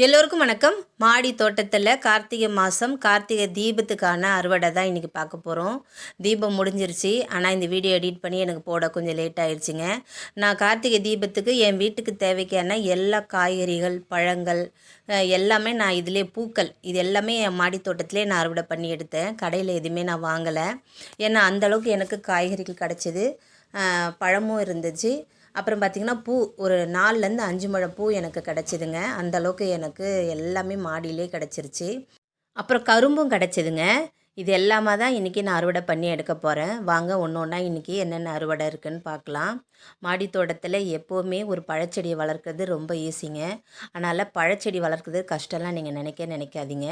எல்லோருக்கும் வணக்கம். மாடி தோட்டத்தில் கார்த்திகை மாதம் கார்த்திகை தீபத்துக்கான அறுவடை தான் இன்றைக்கி பார்க்க போகிறோம். தீபம் முடிஞ்சிருச்சு. ஆனால் இந்த வீடியோ எடிட் பண்ணி எனக்கு போட கொஞ்சம் லேட் ஆயிடுச்சுங்க. நான் கார்த்திகை தீபத்துக்கு என் வீட்டுக்கு தேவைக்கான எல்லா காய்கறிகள், பழங்கள் எல்லாமே நான் இதிலே பூக்கள் இது எல்லாமே என் மாடி தோட்டத்திலே நான் அறுவடை பண்ணி எடுத்தேன். கடையில் எதுவுமே நான் வாங்கலை. ஏன்னா அந்தளவுக்கு எனக்கு காய்கறிகள் கிடச்சிது, பழமும் இருந்துச்சு. அப்புறம் பார்த்திங்கன்னா பூ ஒரு 4லேருந்து 5 முழம் பூ எனக்கு கிடச்சிதுங்க. அந்தளவுக்கு எனக்கு எல்லாமே மாடியிலே கிடச்சிருச்சு. அப்புறம் கரும்பும் கிடச்சிதுங்க. இது எல்லாமே தான் இன்றைக்கி நான் அறுவடை பண்ணி எடுக்க போகிறேன். வாங்க ஒன்று ஒன்றா இன்றைக்கி என்னென்ன அறுவடை இருக்குதுன்னு பார்க்கலாம். மாடி தோட்டத்தில் எப்போவுமே ஒரு பழச்செடியை வளர்க்குறது ரொம்ப ஈஸிங்க. அதனால் பழச்செடி வளர்க்குறது கஷ்டம்லாம் நீங்கள் நினைக்காதீங்க.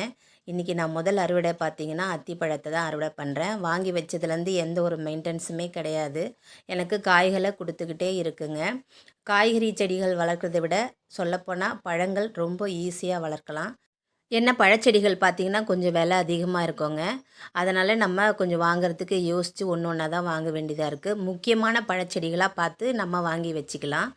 இன்றைக்கி நான் முதல் அறுவடை பார்த்திங்கன்னா அத்திப்பழத்தை தான் அறுவடை பண்ணுறேன். வாங்கி வச்சதுலேருந்து எந்த ஒரு மெயின்டெனன்ஸுமே கிடையாது. எனக்கு காய்களை கொடுத்துக்கிட்டே இருக்குங்க. காய்கறி செடிகள் வளர்க்குறதை விட சொல்லப்போனால் பழங்கள் ரொம்ப ஈஸியாக வளர்க்கலாம். என்ன பழச்செடிகள் பார்த்திங்கன்னா கொஞ்சம் விலை அதிகமாக இருக்குங்க. அதனால் நம்ம கொஞ்சம் வாங்குறதுக்கு யோசித்து ஒன்று ஒன்றா தான் வாங்க வேண்டியதாக இருக்குது. முக்கியமான பழச்செடிகளாக பார்த்து நம்ம வாங்கி வச்சுக்கலாம்.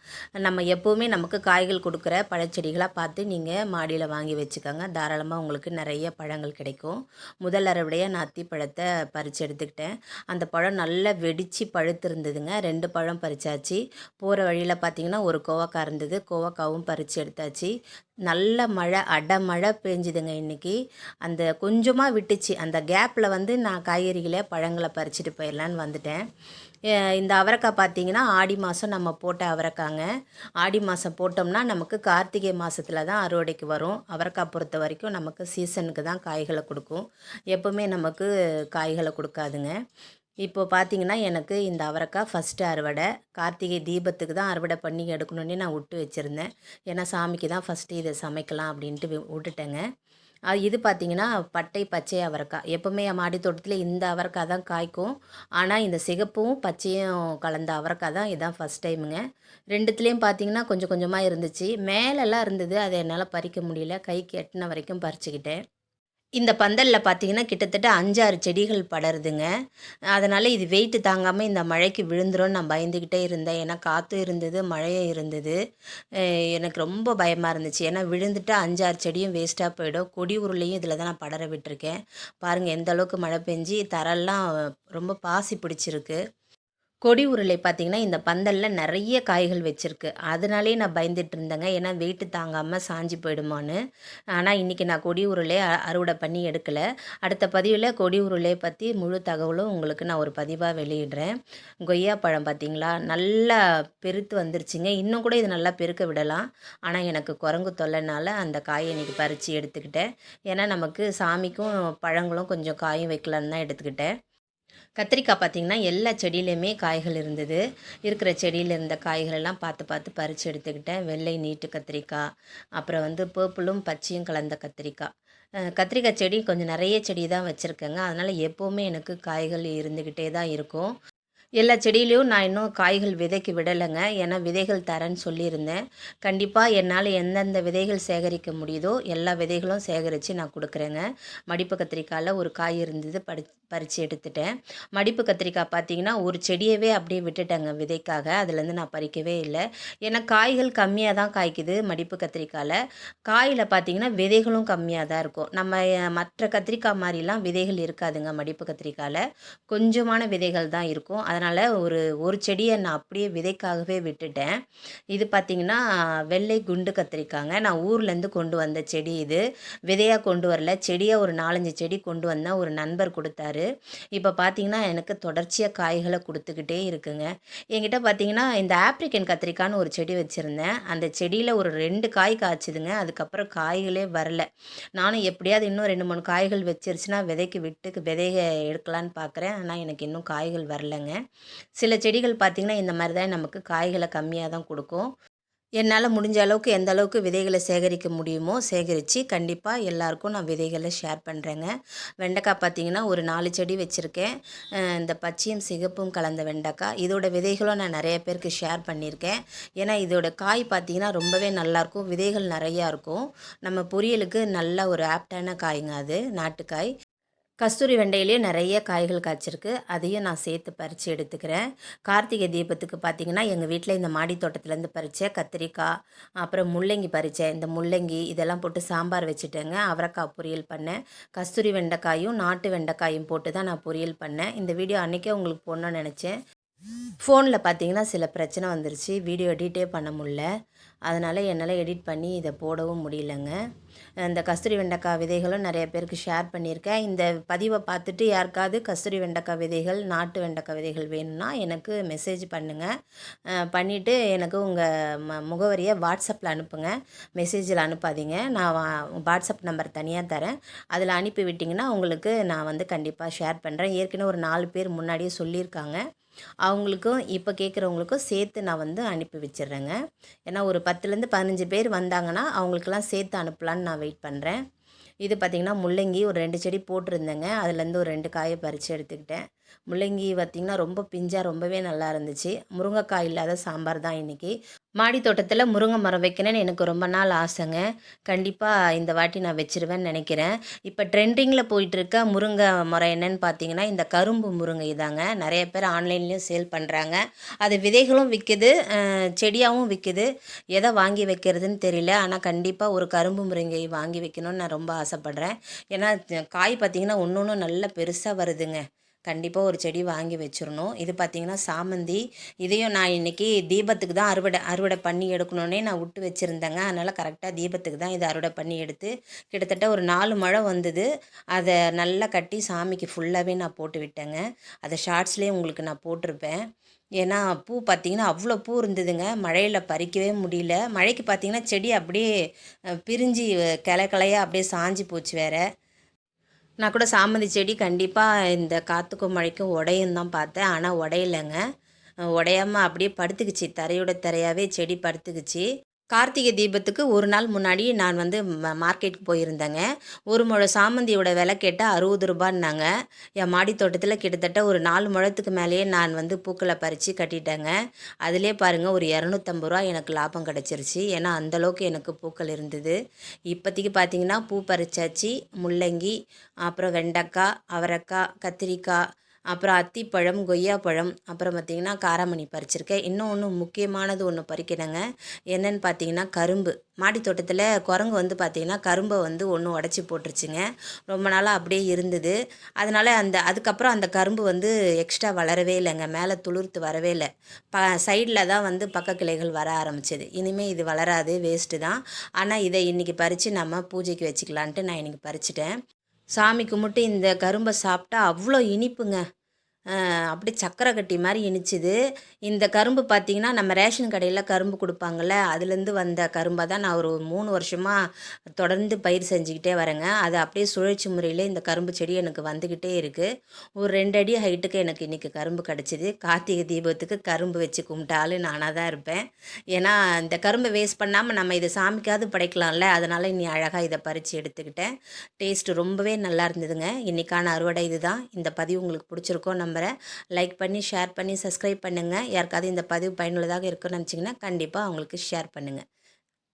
நம்ம எப்போவுமே நமக்கு காய்கள் கொடுக்குற பழச்செடிகளாக பார்த்து நீங்கள் மாடியில் வாங்கி வச்சுக்கோங்க. தாராளமாக உங்களுக்கு நிறைய பழங்கள் கிடைக்கும். முதல் அறுவடையாக நான் அத்திப்பழத்தை பறித்து எடுத்துக்கிட்டேன். அந்த பழம் நல்லா வெடித்து பழுத்து இருந்ததுங்க. 2 பழம் பறிச்சாச்சு. போகிற வழியில் பார்த்திங்கன்னா ஒரு கோவக்காய் இருந்தது. கோவக்காவும் பறித்து எடுத்தாச்சு. நல்ல மழை, அடமழை பெஞ்சுதுங்க இன்றைக்கி. அந்த கொஞ்சமாக விட்டுச்சு. அந்த கேப்பில் நான் காய்கறிகளை பழங்களை பறிச்சுட்டு போயிடலான்னு வந்துட்டேன். இந்த அவரைக்காய் பார்த்திங்கன்னா ஆடி மாதம் நம்ம போட்ட அவரைக்காங்க. ஆடி மாதம் போட்டோம்னா நமக்கு கார்த்திகை மாதத்தில் தான் அறுவடைக்கு வரும். அவரைக்காய் பொறுத்த வரைக்கும் நமக்கு சீசனுக்கு தான் காய்களை கொடுக்கும். எப்போவுமே நமக்கு காய்களை கொடுக்காதுங்க. இப்போ பார்த்திங்கன்னா எனக்கு இந்த அவரைக்காய் ஃபஸ்ட்டு அறுவடை. கார்த்திகை தீபத்துக்கு தான் அறுவடை பண்ணி எடுக்கணுன்னே நான் விட்டு வச்சுருந்தேன். ஏன்னா சாமிக்கு தான் ஃபஸ்ட்டு இதை சமைக்கலாம் அப்படின்ட்டு விட்டுட்டேங்க. இது பார்த்திங்கன்னா பச்சை அவரைக்காய். எப்போவுமே என் மாடி தோட்டத்தில் இந்த அவரைக்காய் தான் காய்க்கும். ஆனால் இந்த சிகப்பும் பச்சையும் கலந்த அவரைக்காய் தான் இதான் ஃபஸ்ட் டைமுங்க. 2த்துலேயும் பார்த்திங்கன்னா கொஞ்சம் கொஞ்சமாக இருந்துச்சு. மேலெல்லாம் இருந்தது, அதை என்னால் பறிக்க முடியல. கைக்கு எட்டின வரைக்கும் பறிச்சுக்கிட்டேன். இந்த பந்தலில் பார்த்திங்கன்னா கிட்டத்தட்ட 5, 6 செடிகள் படருதுங்க. அதனால் இது வெயிட்டு தாங்காமல் இந்த மழைக்கு விழுந்துரும்னு நான் பயந்துக்கிட்டே இருந்தேன். ஏன்னா காற்றும் இருந்தது, மழையும் இருந்தது. எனக்கு ரொம்ப பயமாக இருந்துச்சு. ஏன்னா விழுந்துட்டு 5, 6 செடியும் வேஸ்ட்டாக போயிடும். கொடி உருளையும் இதில் தான் நான் படர விட்டுருக்கேன். பாருங்கள் எந்த அளவுக்கு மழை பெஞ்சு தரெல்லாம் ரொம்ப பாசி பிடிச்சிருக்கு. கொடி உருளை பார்த்திங்கன்னா இந்த பந்தலில் நிறைய காய்கள் வச்சுருக்கு. அதனாலே நான் பயந்துட்டு இருந்தேங்க. ஏன்னா வெயிட்டு தாங்காமல் சாஞ்சி போயிடுமான்னு. ஆனால் இன்றைக்கி நான் கொடி உருளை அறுவடை பண்ணி எடுக்கலை. அடுத்த பதிவில் கொடி உருளை பற்றி முழு தகவலும் உங்களுக்கு நான் ஒரு பதிவாக வெளியிடுறேன். கொய்யா பழம் பார்த்திங்களா நல்லா பெருத்து வந்துருச்சுங்க. இன்னும் கூட இது நல்லா பெருக்க விடலாம். ஆனால் எனக்கு குரங்கு தொல்லைனால அந்த காயை இன்றைக்கி பறித்து எடுத்துக்கிட்டேன். ஏன்னா நமக்கு சாமிக்கும் பழங்களும் கொஞ்சம் காயும் வைக்கலான்னு தான் எடுத்துக்கிட்டேன். கத்திரிக்காய் பார்த்திங்கன்னா எல்லா செடியிலையுமே காய்கள் இருந்தது. இருக்கிற செடியில் இருந்த காய்களெல்லாம் பார்த்து பார்த்து பறித்து எடுத்துக்கிட்டேன். வெள்ளை நீட்டு கத்திரிக்காய், அப்புறம் பர்பிளும் பச்சையும் கலந்த கத்திரிக்காய். கத்திரிக்காய் செடி கொஞ்சம் நிறைய செடி தான் வச்சுருக்கேங்க. அதனால் எப்போவுமே எனக்கு காய்கள் இருந்துக்கிட்டே தான் இருக்கும். எல்லா செடியிலையும் நான் இன்னும் காய்கள் விதைக்கு விடலைங்க. ஏன்னா விதைகள் தரேன்னு சொல்லியிருந்தேன். கண்டிப்பாக என்னால் எந்தெந்த விதைகள் சேகரிக்க முடியுதோ எல்லா விதைகளும் சேகரித்து நான் கொடுக்குறேங்க. மடிப்பு கத்திரிக்காயில் ஒரு காய் இருந்தது, பறித்து எடுத்துட்டேன். மடிப்பு கத்திரிக்காய் பார்த்திங்கன்னா ஒரு செடியவே அப்படியே விட்டுட்டேங்க விதைக்காக. அதுலேருந்து நான் பறிக்கவே இல்லை. ஏன்னா காய்கள் கம்மியாக தான் காய்க்குது மடிப்பு கத்திரிக்காயில். காயில் பார்த்திங்கன்னா விதைகளும் கம்மியாக தான் இருக்கும். நம்ம மற்ற கத்திரிக்காய் மாதிரிலாம் விதைகள் இருக்காதுங்க மடிப்பு கத்திரிக்காயில். கொஞ்சமான விதைகள் தான் இருக்கும். அதனால் ஒரு செடியை நான் அப்படியே விதைக்காகவே விட்டுட்டேன். இது பார்த்திங்கன்னா வெள்ளை குண்டு கத்திரிக்காங்க. நான் ஊர்லேருந்து கொண்டு வந்த செடி இது. விதையாக கொண்டு வரல, செடியாக ஒரு 4, 5 செடி கொண்டு வந்தேன். ஒரு நண்பர் கொடுத்தாரு. இப்போ பார்த்திங்கன்னா எனக்கு தொடர்ச்சியாக காய்களை கொடுத்துக்கிட்டே இருக்குங்க. என்கிட்ட பார்த்திங்கன்னா இந்த ஆப்ரிக்கன் கத்திரிக்கான்னு ஒரு செடி வச்சுருந்தேன். அந்த செடியில் ஒரு 2 காய் காய்ச்சிதுங்க. அதுக்கப்புறம் காய்களே வரல. நானும் எப்படியாவது இன்னும் 2, 3 காய்கள் வச்சிருச்சுன்னா விதைக்கு விட்டு விதைய எடுக்கலான்னு பார்க்குறேன். ஆனால் எனக்கு இன்னும் காய்கள் வரலைங்க. சில செடிகள் பார்த்திங்கன்னா இந்த மாதிரி தான் நமக்கு காய்களை கம்மியாக தான் கொடுக்கும். என்னால் முடிஞ்ச அளவுக்கு எந்த அளவுக்கு விதைகளை சேகரிக்க முடியுமோ சேகரித்து கண்டிப்பாக எல்லாருக்கும் நான் விதைகளை ஷேர் பண்ணுறேங்க. வெண்டைக்காய் பார்த்திங்கன்னா ஒரு 4 செடி வச்சுருக்கேன். இந்த பச்சையும் சிகப்பும் கலந்த வெண்டைக்காய். இதோட விதைகளும் நான் நிறைய பேருக்கு ஷேர் பண்ணியிருக்கேன். ஏன்னா இதோட காய் பார்த்திங்கன்னா ரொம்பவே நல்லாயிருக்கும். விதைகள் நிறையா இருக்கும். நம்ம பொரியலுக்கு நல்ல ஒரு ஆப்டான காய்ங்க அது, நாட்டுக்காய். கஸ்தூரி வெண்டையிலேயே நிறைய காய்கள் காய்ச்சிருக்கு. அதையும் நான் சேர்த்து பறித்து எடுத்துக்கிறேன். கார்த்திகை தீபத்துக்கு பார்த்திங்கன்னா, எங்கள் வீட்டில் இந்த மாடி தோட்டத்துலேருந்து பறித்த கத்திரிக்காய், அப்புறம் முள்ளங்கி பறித்தேன். இந்த முள்ளங்கி இதெல்லாம் போட்டு சாம்பார் வச்சுட்டேங்க. அவரைக்காய் பொரியல் பண்ணேன். கஸ்தூரி வெண்டைக்காயும் நாட்டு வெண்டைக்காயும் போட்டு தான் நான் பொரியல் பண்ணேன். இந்த வீடியோ அன்றைக்கே உங்களுக்கு போடணும்னு நினச்சேன். ஃபோனில் பார்த்தீங்கன்னா சில பிரச்சனை வந்துருச்சு. வீடியோ எடிட்டே பண்ண முடில. அதனால் என்னால் எடிட் பண்ணி இதை போடவும் முடியலங்க. இந்த கஸ்தூரி வெண்டைக்காய் விதைகளும் நிறைய பேருக்கு ஷேர் பண்ணியிருக்கேன். இந்த பதிவை பார்த்துட்டு யாருக்காவது கஸ்தூரி வெண்டைக்காய் விதைகள், நாட்டு வெண்டைக்காய் விதைகள் வேணும்னா எனக்கு மெசேஜ் பண்ணுங்கள். பண்ணிவிட்டு எனக்கு உங்கள் முகவரியை வாட்ஸ்அப்பில் அனுப்புங்க. மெசேஜில் அனுப்பாதீங்க. நான் வாட்ஸ்அப் நம்பர் தனியாக தரேன். அதில் அனுப்பி விட்டிங்கன்னா உங்களுக்கு நான் வந்து கண்டிப்பாக ஷேர் பண்ணுறேன். ஏற்கனவே ஒரு 4 பேர் முன்னாடியே சொல்லியிருக்காங்க. அவங்களுக்கும் இப்போ கேட்குறவங்களுக்கும் சேர்த்து நான் வந்து அனுப்பி வச்சிடுறேங்க. ஏன்னா ஒரு 10லேருந்து 15 பேர் வந்தாங்கன்னா அவங்களுக்கெல்லாம் சேர்த்து அனுப்பலான்னு நான் வெயிட் பண்ணுறேன். இது பார்த்திங்கன்னா முள்ளங்கி ஒரு 2 செடி போட்டிருந்தேங்க. அதுலேருந்து ஒரு 2 காயை பறித்து எடுத்துக்கிட்டேன். முள்ளங்கி பார்த்திங்கன்னா ரொம்ப பிஞ்சாக ரொம்பவே நல்லா இருந்துச்சு. முருங்கைக்காய் இல்லாத சாம்பார் தான் இன்றைக்கி. மாடி தோட்டத்தில் முருங்கை மரம் வைக்கணும்னு எனக்கு ரொம்ப நாள் ஆசைங்க. கண்டிப்பாக இந்த வாட்டி நான் வச்சிருவேன்னு நினைக்கிறேன். இப்போ ட்ரெண்டிங்கில் போயிட்டுருக்க முருங்கை மரம் என்னென்னு பார்த்தீங்கன்னா, இந்த கரும்பு முருங்கை தாங்க. நிறைய பேர் ஆன்லைன்லேயும் சேல் பண்ணுறாங்க. அது விதைகளும் விற்கிது, செடியாகவும் விற்கிது. எதை வாங்கி வைக்கிறதுன்னு தெரியல. ஆனால் கண்டிப்பாக ஒரு கரும்பு முருங்கை வாங்கி வைக்கணும்னு நான் ரொம்ப ஆசைப்பட்றேன். ஏன்னா காய் பார்த்திங்கன்னா ஒன்று ஒன்று நல்ல பெருசாக வருதுங்க. கண்டிப்பாக ஒரு செடி வாங்கி வச்சிடணும். இது பார்த்திங்கன்னா சாமந்தி. இதையும் நான் இன்றைக்கி தீபத்துக்கு தான் அறுவடை பண்ணி எடுக்கணுன்னே நான் விட்டு வச்சுருந்தேங்க. அதனால் கரெக்டாக தீபத்துக்கு தான் இதை அறுவடை பண்ணி எடுத்து கிட்டத்தட்ட ஒரு 4 மழை வந்தது. அதை நல்லா கட்டி சாமிக்கு ஃபுல்லாகவே நான் போட்டு விட்டேங்க. அதை ஷார்ட்ஸ்லேயே உங்களுக்கு நான் போட்டிருப்பேன். ஏன்னா பூ பார்த்திங்கன்னா அவ்வளோ பூ இருந்ததுங்க. மழையில் பறிக்கவே முடியல. மழைக்கு பார்த்திங்கன்னா செடி அப்படியே பிரிஞ்சு கிளையாக அப்படியே சாஞ்சி போச்சு வேறு. நான் கூட சாமந்தி செடி கண்டிப்பாக இந்த காற்றுக்கும் மழைக்கும் உடையும் தான் பார்த்தேன். ஆனால் உடையலைங்க. உடையாமல் அப்படியே படுத்துக்குச்சு. தரையோட தரையாகவே செடி படுத்துக்குச்சு. கார்த்திகை தீபத்துக்கு ஒரு நாள் முன்னாடி நான் வந்து மார்க்கெட்டுக்கு போயிருந்தேங்க. ஒரு முழம் சாமந்தியோட விலை கேட்டால் 60 ரூபான்னாங்க. என் மாடி தோட்டத்தில் கிட்டத்தட்ட ஒரு 4 முழத்துக்கு மேலேயே நான் வந்து பூக்களை பறித்து கட்டிட்டேங்க. அதிலே பாருங்கள் ஒரு 250 ரூபா எனக்கு லாபம் கிடச்சிருச்சு. ஏன்னா அந்தளவுக்கு எனக்கு பூக்கள் இருந்தது. இப்போதைக்கு பார்த்திங்கன்னா பூ பறிச்சாச்சு. முள்ளங்கி, அப்புறம் வெண்டைக்காய், அவரைக்காய், கத்திரிக்காய், அப்புறம் அத்திப்பழம், கொய்யாப்பழம், அப்புறம் பார்த்திங்கன்னா காராமணி பறிச்சிருக்கேன். இன்னும் முக்கியமானது ஒன்று பறிக்கிறேங்க. என்னென்னு பார்த்தீங்கன்னா கரும்பு. மாடி தோட்டத்தில் குரங்கு வந்து பார்த்திங்கன்னா கரும்பை வந்து ஒன்று உடச்சி போட்டுருச்சுங்க. ரொம்ப நாளாக அப்படியே இருந்தது. அதனால் அதுக்கப்புறம் அந்த கரும்பு வந்து எக்ஸ்ட்ரா வளரவே இல்லைங்க. மேலே துளிர்த்து வரவே இல்லை. சைடில் தான் வந்து பக்க கிளைகள் வர ஆரம்பிச்சிது. இனிமேல் இது வளராது, வேஸ்ட்டு தான். ஆனால் இதை இன்றைக்கி பறித்து நம்ம பூஜைக்கு வச்சுக்கலான்ட்டு நான் இன்றைக்கி பறிச்சிட்டேன். சாமி கும்பிட்டு இந்த கரும்பை சாப்பிட்டா அவ்வளோ இனிப்புங்க. அப்படியே சக்கரை கட்டி மாதிரி இனிச்சுது. இந்த கரும்பு பார்த்திங்கன்னா நம்ம ரேஷன் கடையில் கரும்பு கொடுப்பாங்கள்ல, அதுலேருந்து வந்த கரும்பை தான் நான் ஒரு 3 வருஷமாக தொடர்ந்து பயிர் செஞ்சுக்கிட்டே வரேங்க. அது அப்படியே சுழற்சி முறையில் இந்த கரும்பு செடி எனக்கு வந்துக்கிட்டே இருக்குது. ஒரு 2 அடி ஹைட்டுக்கு எனக்கு இன்றைக்கி கரும்பு கிடச்சிது. கார்த்திகை தீபத்துக்கு கரும்பு வச்சு கும்பிட்ட ஆள் நானாக தான் இருப்பேன். ஏன்னா இந்த கரும்பை வேஸ்ட் பண்ணாமல் நம்ம இதை சாமிக்காவது படைக்கலாம்ல. அதனால் இனி அழகாக இதை பறித்து எடுத்துக்கிட்டேன். டேஸ்ட்டு ரொம்பவே நல்லா இருந்ததுங்க. இன்றைக்கான அறுவடை இது தான். இந்த பதிவு உங்களுக்கு பிடிச்சிருக்கோம் நம்புகிறேன். லைக் பண்ணி, ஷேர் பண்ணி, சப்ஸ்கிரைப் பண்ணுங்கள். யாருக்காவது இந்த பதிவு பயனுள்ளதாக இருக்குன்னு நினச்சிங்கன்னா கண்டிப்பாக அவங்களுக்கு ஷேர் பண்ணுங்கள்.